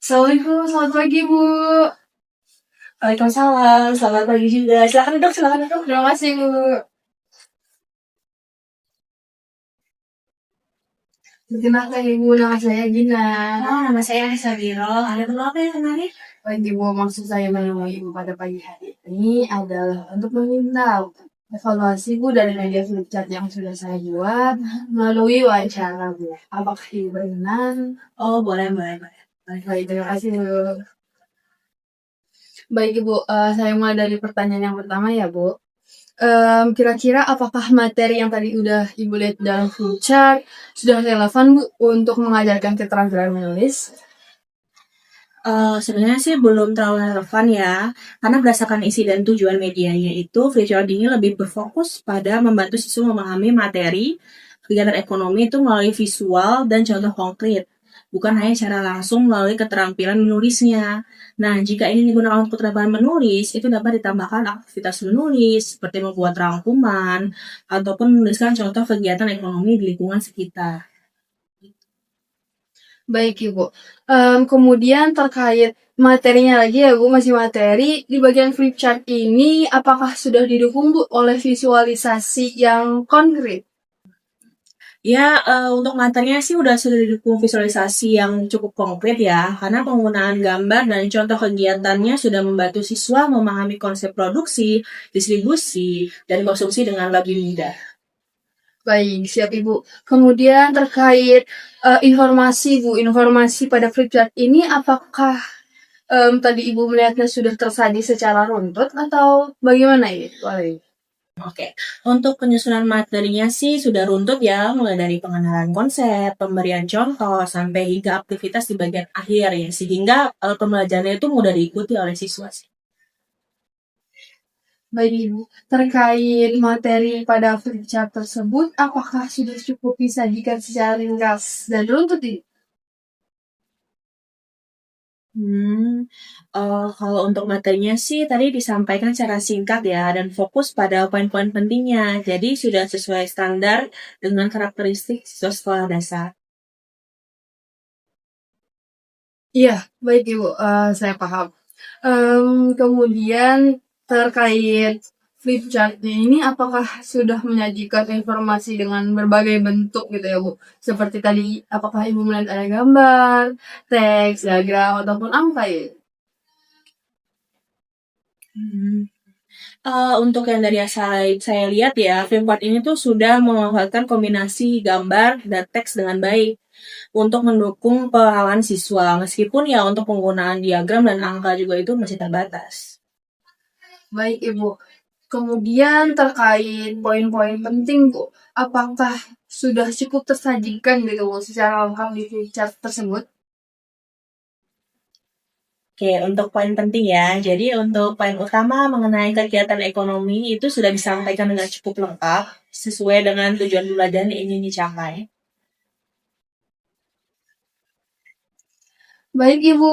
Assalamualaikum, selamat pagi Bu. Waalaikumsalam, selamat pagi juga. Silakan duduk, silakan duduk. Terima kasih Bu. Perkenalkan Ibu, nama saya Gina. Nama saya Sabiro. Ada perlu apa ya kemarin? Pagi Bu, maksud saya menemui Ibu pada pagi hari ini adalah untuk meminta evaluasi Bu dari media flipchart yang sudah saya buat melalui wawancara Bu. Apakah Ibu berkenan? Oh, boleh. Baik, terima kasih Bu. Baik Ibu, saya mulai dari pertanyaan yang pertama ya Bu. Kira-kira apakah materi yang tadi udah Ibu lihat dalam flipchart sudah relevan Bu untuk mengajarkan keterampilan menulis? Sebenarnya sih belum terlalu relevan ya, karena berdasarkan isi dan tujuan medianya itu, flipchart ini lebih berfokus pada membantu siswa memahami materi, kegiatan ekonomi itu melalui visual dan contoh konkret, bukan hanya secara langsung melalui keterampilan menulisnya. Nah, jika ini digunakan untuk keterampilan menulis, itu dapat ditambahkan aktivitas menulis, seperti membuat rangkuman, ataupun menuliskan contoh kegiatan ekonomi di lingkungan sekitar. Baik Ibu. Kemudian terkait materinya lagi ya Bu, masih materi. Di bagian flipchart ini apakah sudah didukung Bu oleh visualisasi yang konkret? Ya, untuk materinya sih sudah didukung visualisasi yang cukup konkret ya, karena penggunaan gambar dan contoh kegiatannya sudah membantu siswa memahami konsep produksi, distribusi, dan konsumsi dengan lebih mudah. Baik, siap Ibu. Kemudian terkait informasi pada flipchart ini apakah tadi Ibu melihatnya sudah tersaji secara runtut atau bagaimana ya? Oke, untuk penyusunan materinya sih sudah runtut ya, mulai dari pengenalan konsep, pemberian contoh, sampai hingga aktivitas di bagian akhir ya, sehingga pembelajarannya itu mudah diikuti oleh siswa sih. Baik Ibu, terkait materi pada flipchart tersebut, apakah sudah cukup disajikan secara ringkas dan runtut ini? Kalau untuk materinya sih tadi disampaikan secara singkat ya, dan fokus pada poin-poin pentingnya. Jadi sudah sesuai standar dengan karakteristik siswa sekolah dasar. Iya, baik Ibu, saya paham. Kemudian terkait flipchart ini, apakah sudah menyajikan informasi dengan berbagai bentuk gitu ya Bu? Seperti tadi, apakah Ibu melihat ada gambar, teks, diagram, ataupun angka ya? Untuk yang dari yang saya lihat ya, Flipboard ini tuh sudah memanfaatkan kombinasi gambar dan teks dengan baik untuk mendukung pengalaman siswa. Meskipun ya untuk penggunaan diagram dan angka juga itu masih terbatas. Baik Ibu. Kemudian terkait poin-poin penting Bu, apakah sudah cukup tersajikan gitu Bu secara lengkap di flipchart tersebut? Oke, untuk poin penting ya. Jadi untuk poin utama mengenai kegiatan ekonomi itu sudah disampaikan dengan cukup lengkap sesuai dengan tujuan belajar yang ingin dicapai. Baik Ibu,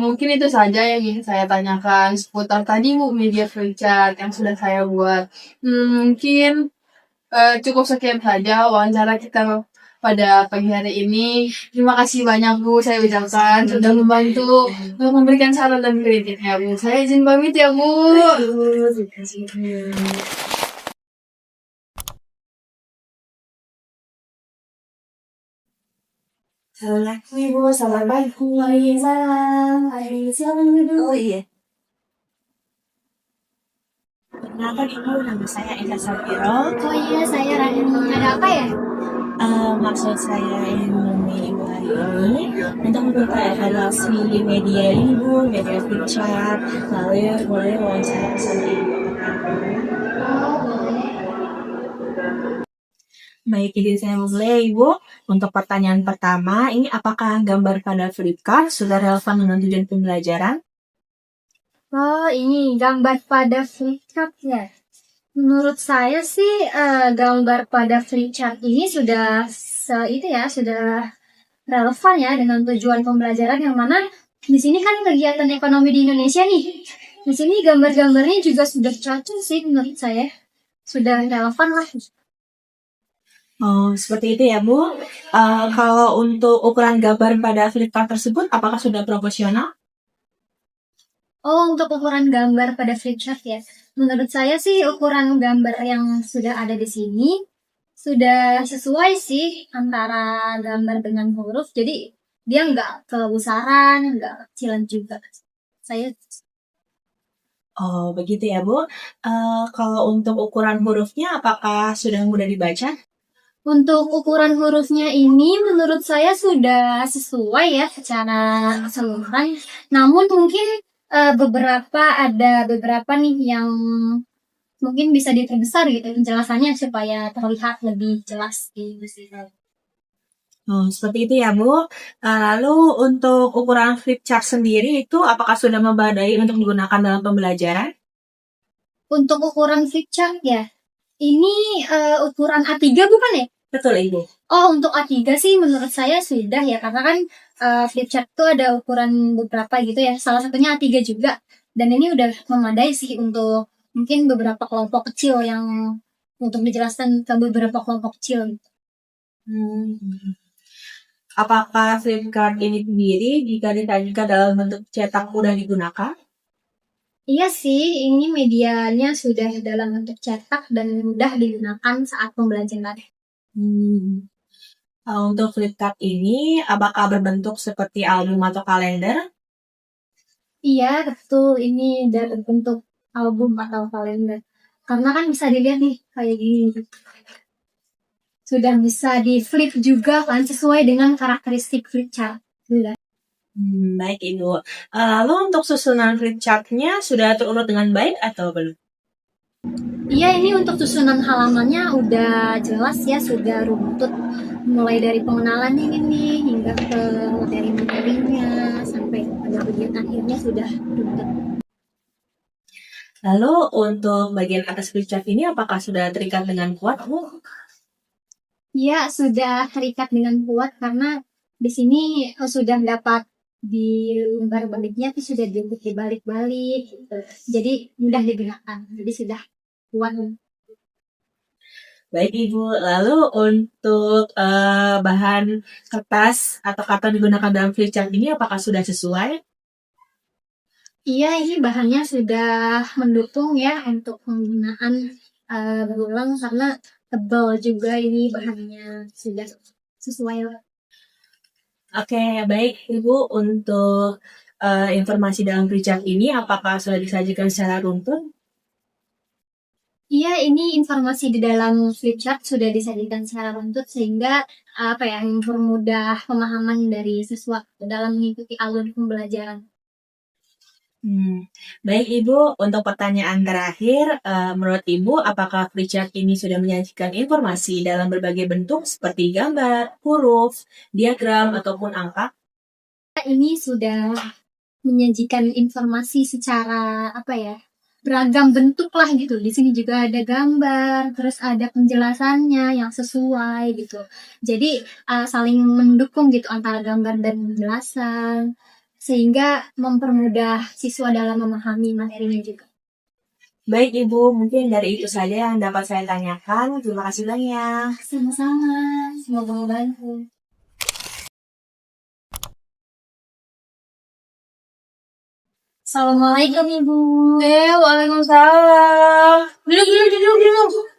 mungkin itu saja yang ingin saya tanyakan seputar tadi Bu media flipchart yang sudah saya buat. Mungkin cukup sekian saja wawancara kita pada pagi hari ini. Terima kasih banyak Bu, saya ucapkan sudah membantu untuk memberikan saran dan kritiknya Bu. Saya izin pamit ya Bu. Assalamualaikum Ibu, selamat pagi. Waalaikumsalam. Silakan duduk. Oh iya. Perkenalkan Ibu, nama saya Eka Sapiro. Oh iya, saya Rani. Ada apa ya? Maksud saya ingin menemui Ibu hari ini untuk meminta evaluasi media Ibu, media flipchart, lalu boleh wawancara sama Ibu. Oh, boleh. Baik, jadi saya mulai Ibu. Untuk pertanyaan pertama, ini apakah gambar pada flipchart sudah relevan dengan tujuan pembelajaran? Oh, ini gambar pada flipchart ya. Menurut saya sih gambar pada flipchart ini sudah sudah relevan ya dengan tujuan pembelajaran yang mana di sini kan kegiatan ekonomi di Indonesia nih. Di sini gambar-gambarnya juga sudah cocok sih menurut saya. Sudah relevan lah. Oh, seperti itu ya, Bu. Kalau untuk ukuran gambar pada flip chart tersebut, apakah sudah proporsional? Oh, untuk ukuran gambar pada flip chart ya. Menurut saya sih ukuran gambar yang sudah ada di sini sudah sesuai sih antara gambar dengan huruf. Jadi dia nggak kebesaran, nggak kecilan juga. Saya Oh, begitu ya, Bu. Kalau untuk ukuran hurufnya, apakah sudah mudah dibaca? untuk ukuran hurufnya ini menurut saya sudah sesuai ya secara keseluruhan. Namun mungkin ada beberapa nih yang mungkin bisa diperbesar gitu penjelasannya supaya terlihat lebih jelas gitu sih. Oh, seperti itu ya, Bu. Lalu untuk ukuran flip chart sendiri itu apakah sudah memadai untuk digunakan dalam pembelajaran? Untuk ukuran flip chart ya, ini ukuran A3 bukan ya? Betul, Ibu. Oh, untuk A3 sih menurut saya sudah ya, karena kan flip chart tuh ada ukuran beberapa gitu ya. Salah satunya A3 juga. Dan ini udah memadai sih untuk mungkin beberapa kelompok kecil yang untuk dijelaskan ke beberapa kelompok kecil. Hmm. Apakah flip chart ini sendiri jika disajikan dalam bentuk cetak mudah digunakan? Iya sih, ini medianya sudah dalam bentuk cetak dan mudah digunakan saat pembelajaran. Hmm. Untuk flip chart ini, apakah berbentuk seperti album atau kalender? Iya, betul. Ini udah berbentuk album atau kalender. Karena kan bisa dilihat nih, kayak gini. Sudah bisa di flip juga kan, sesuai dengan karakteristik flip chart. Sudah. Baik, Ibu. Lalu untuk susunan flip chart-nya sudah terurut dengan baik atau belum? Iya, ini untuk susunan halamannya udah jelas ya, sudah runtut. Mulai dari pengenalan ini nih, hingga ke materi-materinya, sampai pada bagian akhirnya sudah runtut. Lalu untuk bagian atas flip chart ini apakah sudah terikat dengan kuat, Bu? Iya, sudah terikat dengan kuat karena di sini sudah dapat di lembar baliknya itu sudah dibalik-balik gitu. Jadi mudah digunakan. Jadi sudah kuat. Baik, Ibu. Lalu untuk bahan kertas atau karton digunakan dalam flip chart ini apakah sudah sesuai? Iya, ini bahannya sudah mendukung ya untuk penggunaan berulang karena tebal juga ini bahannya sudah sesuai. Oke, baik, Ibu. Untuk informasi dalam flip chart ini apakah sudah disajikan secara runtun? Iya, ini informasi di dalam flip chart sudah disajikan secara runtut sehingga apa ya mempermudah pemahaman dari siswa dalam mengikuti alur pembelajaran. Baik, Ibu. Untuk pertanyaan terakhir, menurut Ibu, apakah flip chart ini sudah menyajikan informasi dalam berbagai bentuk seperti gambar, huruf, diagram, ataupun angka? Ini sudah menyajikan informasi secara apa ya beragam bentuk lah gitu. Di sini juga ada gambar, terus ada penjelasannya yang sesuai gitu. Jadi saling mendukung gitu antara gambar dan penjelasan sehingga mempermudah siswa dalam memahami materinya juga. Baik, Ibu. Mungkin dari itu saja yang dapat saya tanyakan. Terima kasih banyak. Sama-sama, semoga membantu. Assalamualaikum Ibu. Waalaikumsalam. Duduk.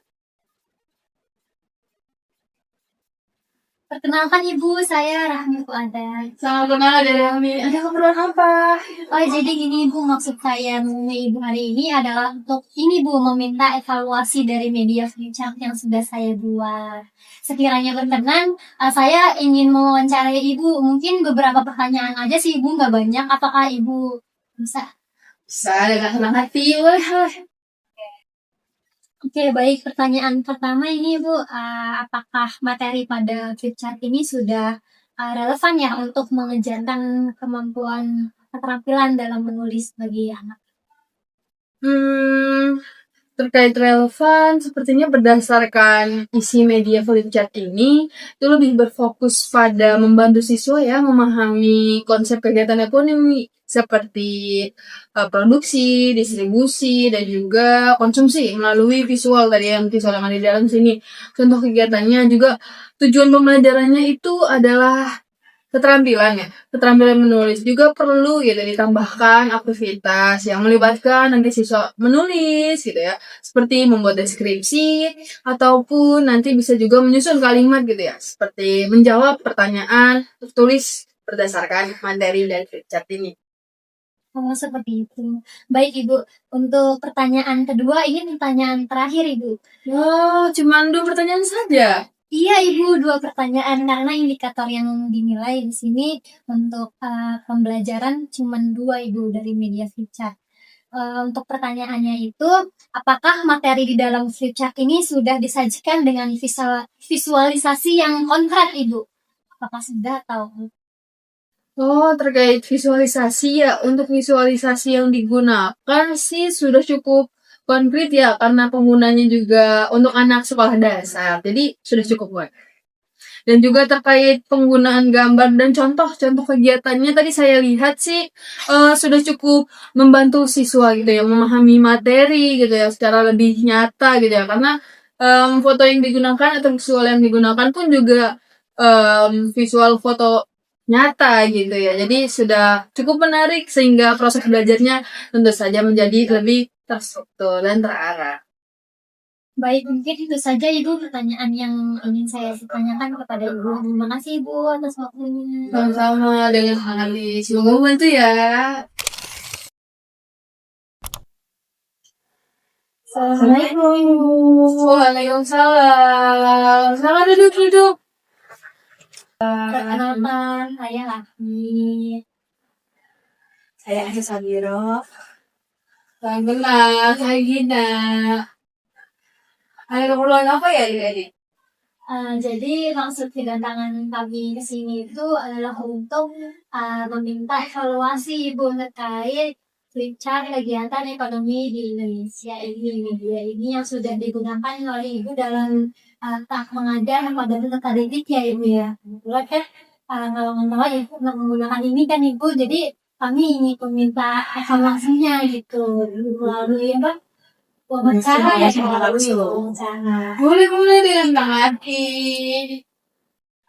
Perkenalkan Ibu, saya Rahmi Fuada. Selamat kenal dari kami. Ada keperluan apa? Oh, jadi gini Bu, maksud saya menemui Ibu hari ini adalah untuk ini Bu, meminta evaluasi dari media Flipchart yang sudah saya buat. Sekiranya berkenan, saya ingin mewawancarai Ibu, mungkin beberapa pertanyaan aja sih Ibu, nggak banyak. Apakah Ibu bisa? Saya dengan senang hati. Wah. Oke, baik. Pertanyaan pertama ini Bu, apakah materi pada Flipchart ini sudah relevan ya untuk mengejarkan kemampuan keterampilan dalam menulis bagi anak? Hmm, Terkait relevan, sepertinya berdasarkan isi media flipchart ini, itu lebih berfokus pada membantu siswa ya memahami konsep kegiatan ekonomi seperti produksi, distribusi, dan juga konsumsi melalui visual tadi yang visual yang ada di dalam sini. Contoh kegiatannya juga tujuan pembelajarannya itu adalah keterampilan menulis juga perlu gitu ditambahkan aktivitas yang melibatkan nanti siswa menulis gitu ya, seperti membuat deskripsi ataupun nanti bisa juga menyusun kalimat gitu ya, seperti menjawab pertanyaan tertulis berdasarkan materi dari flipchart ini. Oh, seperti itu. Baik, Ibu. Untuk pertanyaan kedua, ini pertanyaan terakhir, Ibu. Oh, cuman 2 pertanyaan saja. Iya, Ibu, 2 pertanyaan karena indikator yang dinilai di sini untuk pembelajaran cuma 2, Ibu, dari media flipchart. Untuk pertanyaannya itu, apakah materi di dalam flipchart ini sudah disajikan dengan visualisasi yang konkret, Ibu? Apakah sudah atau Oh, terkait visualisasi ya, untuk visualisasi yang digunakan sih sudah cukup konkret ya, karena penggunanya juga untuk anak sekolah dasar, jadi sudah cukup buat. Dan juga terkait penggunaan gambar dan contoh-contoh kegiatannya tadi saya lihat sih sudah cukup membantu siswa gitu ya, memahami materi gitu ya, secara lebih nyata gitu ya, karena foto yang digunakan atau visual yang digunakan pun juga visual foto nyata gitu ya. Jadi sudah cukup menarik sehingga proses belajarnya tentu saja menjadi lebih terstruktur dan terarah. baik, mungkin itu saja Ibu pertanyaan yang ingin saya tanyakan kepada Ibu. Terima kasih Ibu atas waktunya. Sama-sama dengan sekali. Semoga membantu ya. Assalamualaikum. Waalaikumsalam. Selamat duduk. Perkenalkan, saya Laki. Saya Asia Sabiro. Salam kenal, saya Gina. Ada keperluan apa ya adik-adik? Jadi maksud kedatangan kami ke sini itu adalah untuk meminta evaluasi Ibu terkait flipchart kegiatan ekonomi di Indonesia ini, media ini yang sudah digunakan oleh Ibu dalam tahap mengajar pada peserta didik ya Ibu ya. Kebetulan kan kalau mau Ibu menggunakan ini kan Ibu, jadi kami ingin meminta evaluasinya gitu melalui apa? Wawancara ya, wawancara. Boleh dengan Kang Ati.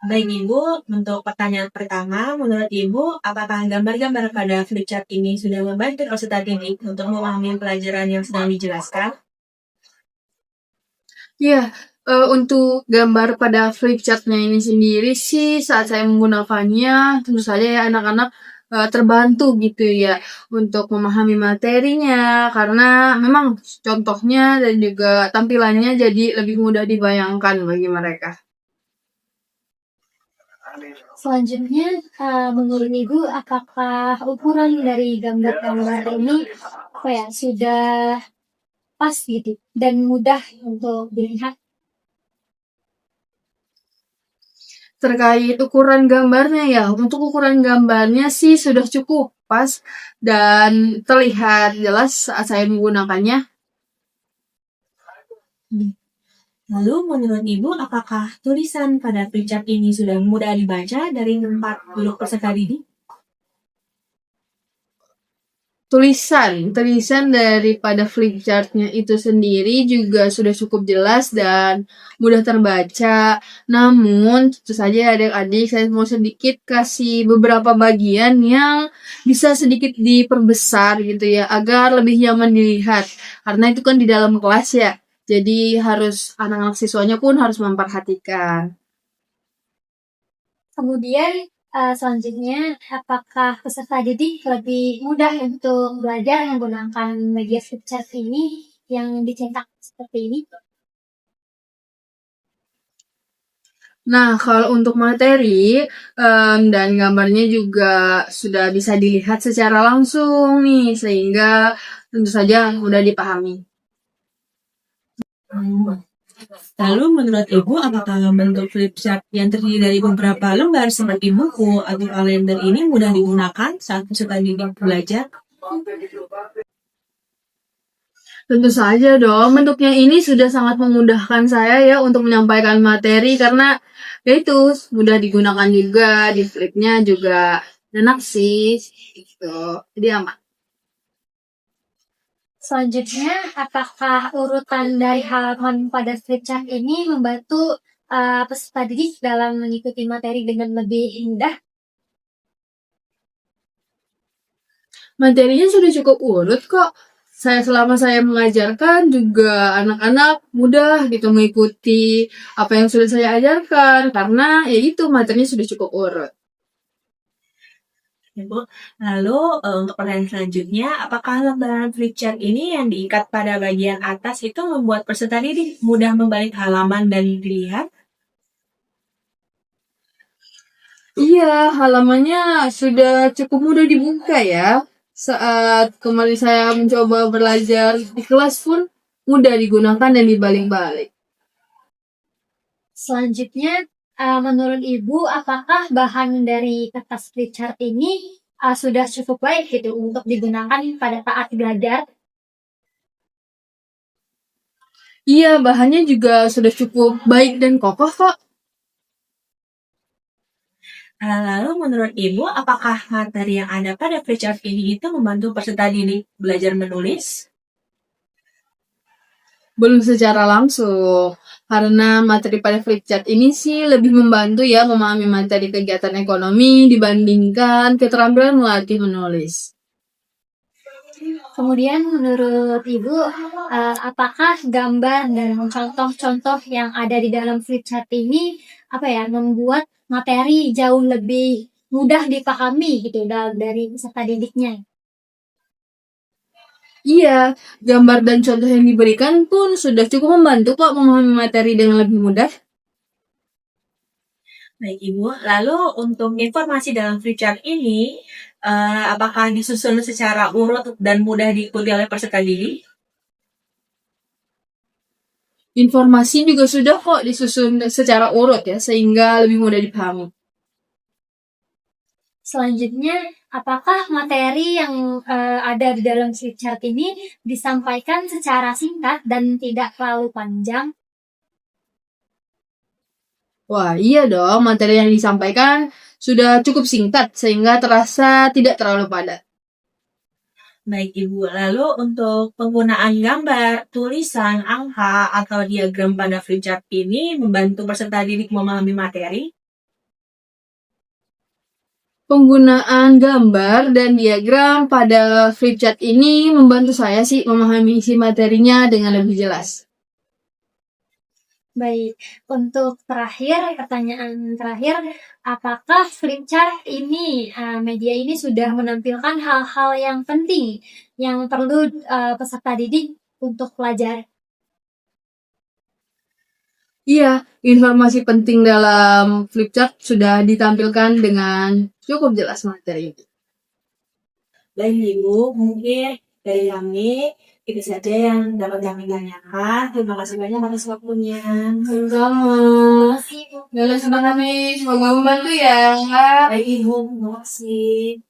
Baik Ibu, untuk pertanyaan pertama, menurut Ibu, apakah gambar-gambar pada flipchart ini sudah membantu peserta didik untuk memahami pelajaran yang sedang dijelaskan? Ya, untuk gambar pada flipchartnya ini sendiri sih saat saya menggunakannya tentu saja ya anak-anak terbantu gitu ya untuk memahami materinya karena memang contohnya dan juga tampilannya jadi lebih mudah dibayangkan bagi mereka. Selanjutnya, menurut Ibu, apakah ukuran dari gambar-gambar ini sudah pas gitu dan mudah untuk dilihat? Terkait ukuran gambarnya ya, untuk ukuran gambarnya sih sudah cukup pas dan terlihat jelas saat saya menggunakannya. Lalu menurut Ibu, apakah tulisan pada flipchart ini sudah mudah dibaca dari 40 peserta didik? Tulisan daripada flipchartnya itu sendiri juga sudah cukup jelas dan mudah terbaca. Namun, tentu saja adik-adik saya mau sedikit kasih beberapa bagian yang bisa sedikit diperbesar gitu ya, agar lebih nyaman dilihat. Karena itu kan di dalam kelas ya, jadi harus anak-anak siswanya pun harus memperhatikan. Kemudian selanjutnya, apakah peserta didik lebih mudah untuk belajar menggunakan media flipchart ini yang dicetak seperti ini? Nah, kalau untuk materi dan gambarnya juga sudah bisa dilihat secara langsung nih, sehingga tentu saja mudah dipahami. Lalu menurut Ibu, apakah bentuk flipchart yang terdiri dari beberapa lembar seperti buku atau kalender ini mudah digunakan saat peserta didik belajar? Tentu saja dong, bentuknya ini sudah sangat memudahkan saya ya untuk menyampaikan materi karena ya itu mudah digunakan juga, di flipnya juga enak sih gitu. Jadi aman. Selanjutnya, apakah urutan dari halaman pada flip chart ini membantu peserta didik dalam mengikuti materi dengan lebih mudah? Materinya sudah cukup urut kok. Selama saya mengajarkan juga anak-anak mudah gitu mengikuti apa yang sudah saya ajarkan karena ya itu materinya sudah cukup urut. Ibu. Lalu untuk pertanyaan selanjutnya, apakah lembaran flip chart ini yang diikat pada bagian atas itu membuat peserta didik mudah membalik halaman dan dilihat? Iya, halamannya sudah cukup mudah dibuka ya. Saat kemarin saya mencoba belajar di kelas pun mudah digunakan dan dibalik-balik. Selanjutnya, menurut Ibu, apakah bahan dari kertas flip chart ini sudah cukup baik gitu untuk digunakan pada saat belajar? Iya, bahannya juga sudah cukup baik dan kokoh kok. Lalu menurut Ibu, apakah materi yang ada pada flip chart ini itu membantu peserta didik belajar menulis? Belum secara langsung. Karena materi pada flip chart ini sih lebih membantu ya memahami materi kegiatan ekonomi dibandingkan keterampilan melatih menulis. Kemudian menurut Ibu, apakah gambar dan contoh-contoh yang ada di dalam flip chart ini membuat materi jauh lebih mudah dipahami gitu dari peserta didiknya? Iya, gambar dan contoh yang diberikan pun sudah cukup membantu kok memahami materi dengan lebih mudah. Baik Ibu, lalu untuk informasi dalam flip chart ini, apakah disusun secara urut dan mudah diikuti oleh peserta didik? Informasi juga sudah kok disusun secara urut ya, sehingga lebih mudah dipahami. Selanjutnya, apakah materi yang ada di dalam flip chart ini disampaikan secara singkat dan tidak terlalu panjang? Wah, iya dong, materi yang disampaikan sudah cukup singkat sehingga terasa tidak terlalu padat. Baik Ibu, lalu untuk penggunaan gambar, tulisan, angka, atau diagram pada flip chart ini membantu peserta didik memahami materi? Penggunaan gambar dan diagram pada flip chart ini membantu saya sih memahami isi materinya dengan lebih jelas. Baik, untuk pertanyaan terakhir, apakah flip chart ini, media ini sudah menampilkan hal-hal yang penting yang perlu peserta didik untuk pelajari? Iya, informasi penting dalam flip chart sudah ditampilkan dengan cukup jelas materi ini. Baik Ibu, mungkin dari kami itu saja yang dapat kami tanyakan. Terima kasih banyak atas waktunya. Sama-sama. Dalam senang kami, semoga membantu ya. Baik Ibu, terima kasih.